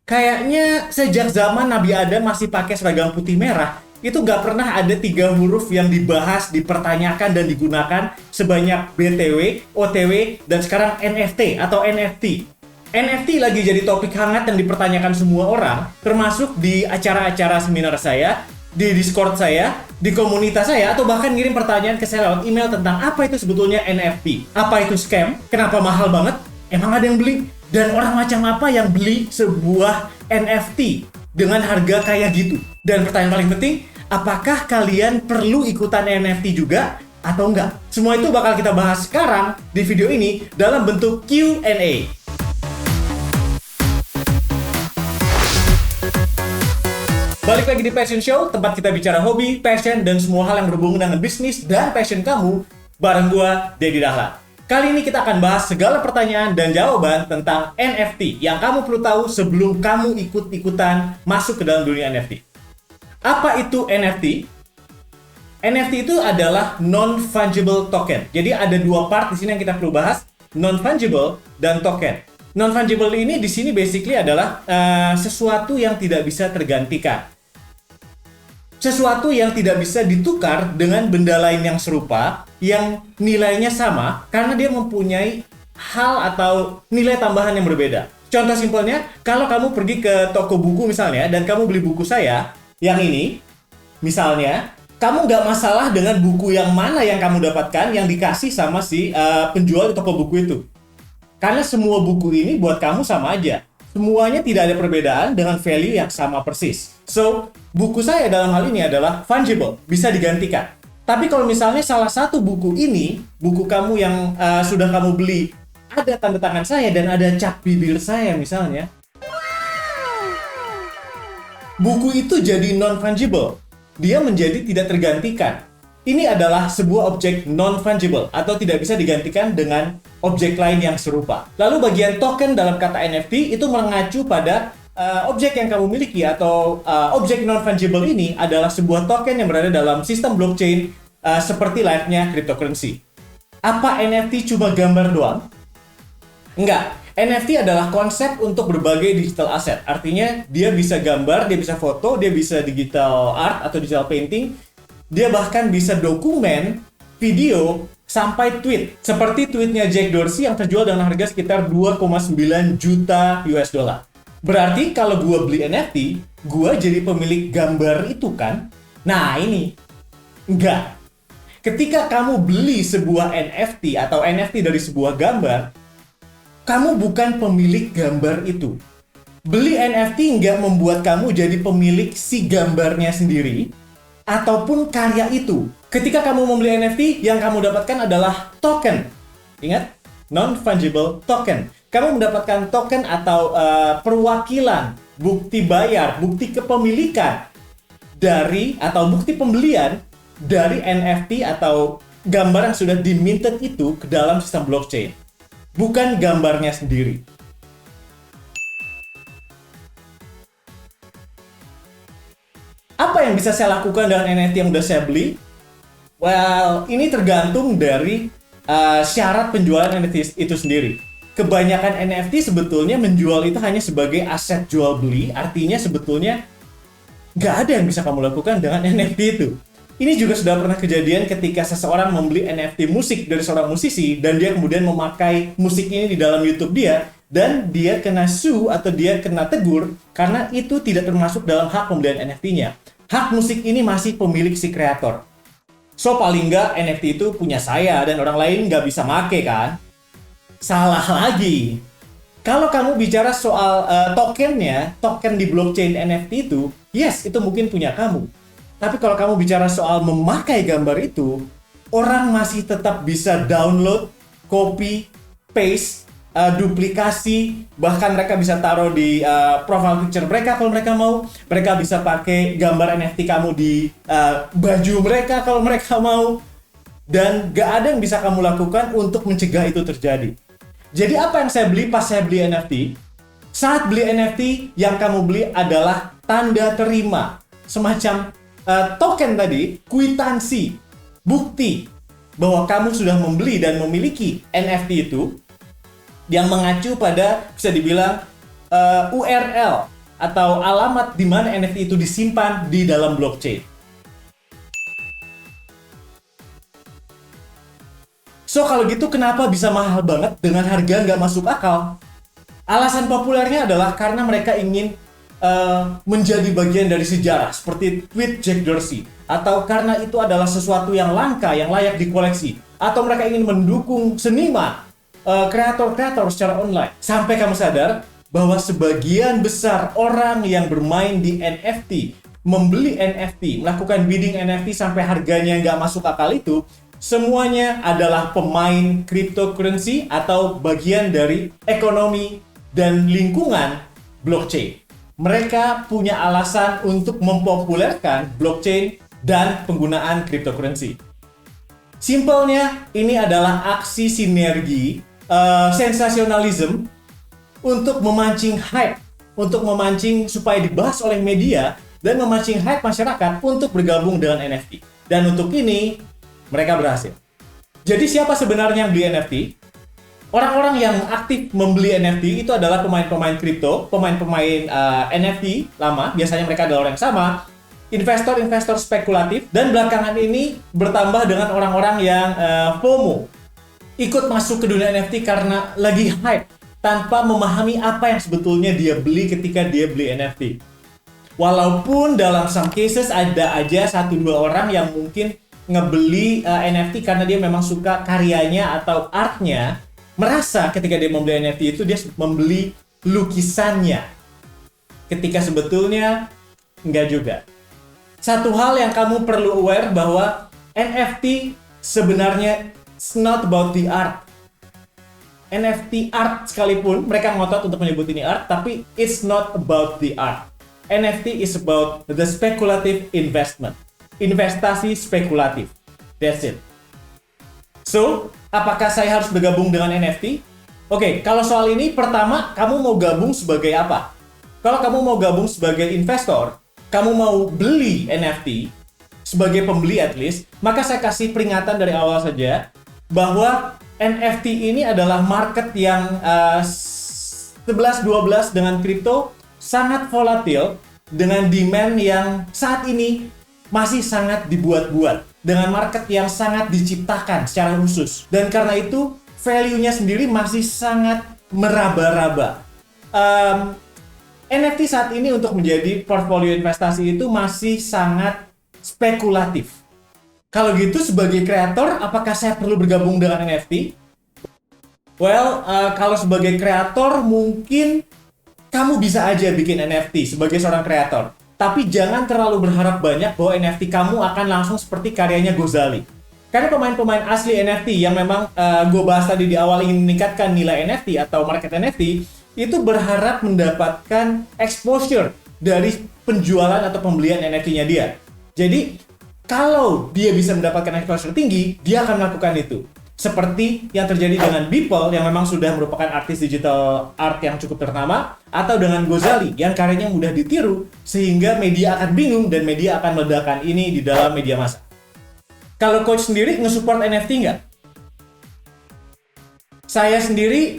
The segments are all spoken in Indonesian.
Kayaknya sejak zaman Nabi Adam masih pakai seragam putih merah, itu nggak pernah ada 3 huruf yang dibahas, dipertanyakan, dan digunakan sebanyak BTW, OTW, dan sekarang NFT atau NFT. NFT lagi jadi topik hangat yang dipertanyakan semua orang, termasuk di acara-acara seminar saya, di Discord saya, di komunitas saya, atau bahkan ngirim pertanyaan ke saya lewat email tentang apa itu sebetulnya NFT. Apa itu scam? Kenapa mahal banget? Emang ada yang beli? Dan orang macam apa yang beli sebuah NFT dengan harga kayak gitu? Dan pertanyaan paling penting, apakah kalian perlu ikutan NFT juga atau enggak? Semua itu bakal kita bahas sekarang di video ini dalam bentuk Q&A. Balik lagi di Passion Show, tempat kita bicara hobi, passion, dan semua hal yang berhubungan dengan bisnis dan passion kamu, bareng gua, Dedi Dahlan. Kali ini kita akan bahas segala pertanyaan dan jawaban tentang NFT yang kamu perlu tahu sebelum kamu ikut-ikutan masuk ke dalam dunia NFT. Apa itu NFT? NFT itu adalah non-fungible token. Jadi ada 2 part di sini yang kita perlu bahas, non-fungible dan token. Non-fungible ini di sini basically adalah sesuatu yang tidak bisa tergantikan. Sesuatu yang tidak bisa ditukar dengan benda lain yang serupa, yang nilainya sama, karena dia mempunyai hal atau nilai tambahan yang berbeda. Contoh simpelnya, kalau kamu pergi ke toko buku misalnya, dan kamu beli buku saya, yang ini, misalnya, kamu nggak masalah dengan buku yang mana yang kamu dapatkan, yang dikasih sama si penjual di toko buku itu. Karena semua buku ini buat kamu sama aja. Semuanya tidak ada perbedaan dengan value yang sama persis. So, buku saya dalam hal ini adalah fungible, bisa digantikan. Tapi kalau misalnya salah satu buku ini, buku kamu yang sudah kamu beli, ada tanda tangan saya dan ada cap bibir saya misalnya, buku itu jadi non-fungible. Dia menjadi tidak tergantikan. Ini adalah sebuah objek non-fungible atau tidak bisa digantikan dengan objek lain yang serupa. Lalu bagian token dalam kata NFT itu mengacu pada objek yang kamu miliki atau objek non-fungible ini adalah sebuah token yang berada dalam sistem blockchain seperti layaknya cryptocurrency. Apa NFT cuma gambar doang? Enggak. NFT adalah konsep untuk berbagai digital asset. Artinya dia bisa gambar, dia bisa foto, dia bisa digital art atau digital painting. Dia bahkan bisa dokumen, video, sampai tweet. Seperti tweetnya Jack Dorsey yang terjual dengan harga sekitar 2,9 juta US dollar. Berarti kalau gue beli NFT, gue jadi pemilik gambar itu kan? Nah ini, enggak. Ketika kamu beli sebuah NFT atau NFT dari sebuah gambar, kamu bukan pemilik gambar itu. Beli NFT enggak membuat kamu jadi pemilik si gambarnya sendiri, ataupun karya itu. Ketika kamu membeli NFT, yang kamu dapatkan adalah token. Ingat, non-fungible token. Kamu mendapatkan token atau perwakilan, bukti bayar, bukti kepemilikan dari atau bukti pembelian dari NFT atau gambar yang sudah diminted itu ke dalam sistem blockchain. Bukan gambarnya sendiri. Apa yang bisa saya lakukan dengan NFT yang udah saya beli? Well, ini tergantung dari syarat penjualan NFT itu sendiri. Kebanyakan NFT sebetulnya menjual itu hanya sebagai aset jual beli, artinya sebetulnya nggak ada yang bisa kamu lakukan dengan NFT itu. Ini juga sudah pernah kejadian ketika seseorang membeli NFT musik dari seorang musisi dan dia kemudian memakai musik ini di dalam YouTube dia, dan dia kena sue atau dia kena tegur karena itu tidak termasuk dalam hak pembelian NFT-nya. Hak musik ini masih pemilik si kreator. So paling nggak NFT itu punya saya dan orang lain nggak bisa make kan? Salah lagi. Kalau kamu bicara soal tokennya, token di blockchain NFT itu, yes, itu mungkin punya kamu. Tapi kalau kamu bicara soal memakai gambar itu, orang masih tetap bisa download, copy, paste, duplikasi, bahkan mereka bisa taruh di profile picture mereka kalau mereka mau. Mereka bisa pakai gambar NFT kamu di baju mereka kalau mereka mau. Dan gak ada yang bisa kamu lakukan untuk mencegah itu terjadi. Jadi apa yang saya beli pas saya beli NFT? Saat beli NFT, yang kamu beli adalah tanda terima. Semacam token tadi, kwitansi, bukti bahwa kamu sudah membeli dan memiliki NFT itu, yang mengacu pada bisa dibilang URL atau alamat di mana NFT itu disimpan di dalam blockchain. So kalau gitu kenapa bisa mahal banget dengan harga nggak masuk akal? Alasan populernya adalah karena mereka ingin menjadi bagian dari sejarah seperti tweet Jack Dorsey, atau karena itu adalah sesuatu yang langka yang layak dikoleksi, atau mereka ingin mendukung seniman, kreator-kreator secara online. Sampai kamu sadar bahwa sebagian besar orang yang bermain di NFT, membeli NFT, melakukan bidding NFT sampai harganya nggak masuk akal itu, semuanya adalah pemain cryptocurrency atau bagian dari ekonomi dan lingkungan blockchain. Mereka punya alasan untuk mempopulerkan blockchain dan penggunaan cryptocurrency. Simpelnya, ini adalah aksi sinergi, sensasionalism untuk memancing hype, untuk memancing supaya dibahas oleh media dan memancing hype masyarakat untuk bergabung dengan NFT. Dan untuk ini, mereka berhasil. Jadi siapa sebenarnya yang beli NFT? Orang-orang yang aktif membeli NFT itu adalah pemain-pemain kripto, pemain-pemain NFT lama, biasanya mereka adalah orang yang sama, investor-investor spekulatif, dan belakangan ini bertambah dengan orang-orang yang FOMO, ikut masuk ke dunia NFT karena lagi hype, tanpa memahami apa yang sebetulnya dia beli ketika dia beli NFT. Walaupun dalam some cases ada aja 1-2 orang yang mungkin ngebeli NFT karena dia memang suka karyanya atau artnya, merasa ketika dia membeli NFT itu dia membeli lukisannya, ketika sebetulnya enggak juga. Satu hal yang kamu perlu aware bahwa NFT sebenarnya it's not about the art. NFT art sekalipun mereka ngotot untuk menyebut ini art, tapi it's not about the art. NFT is about the speculative investment. Investasi spekulatif. That's it. So, apakah saya harus bergabung dengan NFT? Oke, kalau soal ini, pertama, kamu mau gabung sebagai apa? Kalau kamu mau gabung sebagai investor, kamu mau beli NFT, sebagai pembeli at least, maka saya kasih peringatan dari awal saja, bahwa NFT ini adalah market yang 11-12 dengan kripto, sangat volatil, dengan demand yang saat ini masih sangat dibuat-buat, dengan market yang sangat diciptakan secara khusus. Dan karena itu, value-nya sendiri masih sangat meraba-raba. NFT saat ini untuk menjadi portfolio investasi itu masih sangat spekulatif. Kalau gitu, sebagai kreator, apakah saya perlu bergabung dengan NFT? Well, kalau sebagai kreator, mungkin kamu bisa aja bikin NFT sebagai seorang kreator. Tapi jangan terlalu berharap banyak bahwa NFT kamu akan langsung seperti karyanya Gozali. Karena pemain-pemain asli NFT yang memang gue bahas tadi di awal ingin meningkatkan nilai NFT atau market NFT, itu berharap mendapatkan exposure dari penjualan atau pembelian NFT-nya dia. Jadi, kalau dia bisa mendapatkan exposure tinggi, dia akan melakukan itu. Seperti yang terjadi dengan Beeple yang memang sudah merupakan artis digital art yang cukup ternama, atau dengan Gozali yang karyanya mudah ditiru sehingga media akan bingung dan media akan meledakan ini di dalam media massa. Kalau coach sendiri nge-support NFT nggak? Saya sendiri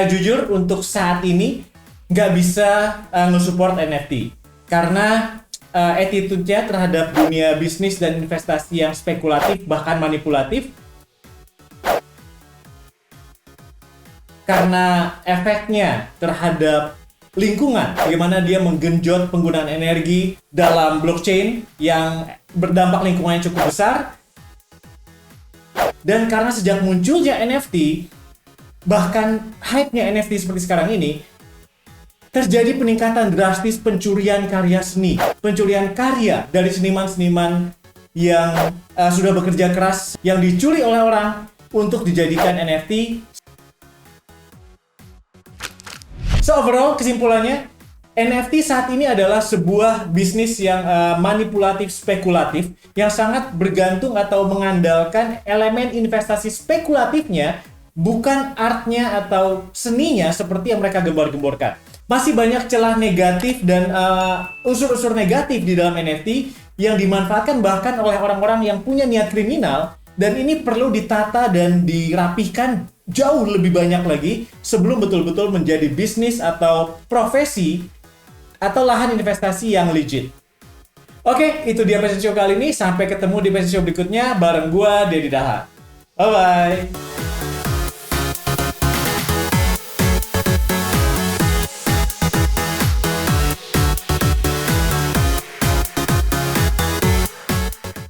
jujur untuk saat ini nggak bisa nge-support NFT karena attitude-nya terhadap dunia bisnis dan investasi yang spekulatif bahkan manipulatif, karena efeknya terhadap lingkungan, bagaimana dia menggenjot penggunaan energi dalam blockchain yang berdampak lingkungannya cukup besar, dan karena sejak munculnya NFT, bahkan hype-nya NFT seperti sekarang ini, terjadi peningkatan drastis pencurian karya seni, pencurian karya dari seniman-seniman yang sudah bekerja keras, yang dicuri oleh orang untuk dijadikan NFT. So overall, kesimpulannya, NFT saat ini adalah sebuah bisnis yang manipulatif, spekulatif, yang sangat bergantung atau mengandalkan elemen investasi spekulatifnya, bukan artnya atau seninya seperti yang mereka gembar-gemborkan. Masih banyak celah negatif dan unsur-unsur negatif di dalam NFT yang dimanfaatkan bahkan oleh orang-orang yang punya niat kriminal, dan ini perlu ditata dan dirapihkan jauh lebih banyak lagi sebelum betul-betul menjadi bisnis atau profesi atau lahan investasi yang legit. Oke, itu dia Passion Show kali ini. Sampai ketemu di Passion Show berikutnya bareng gua, Dedi Daha. Bye-bye!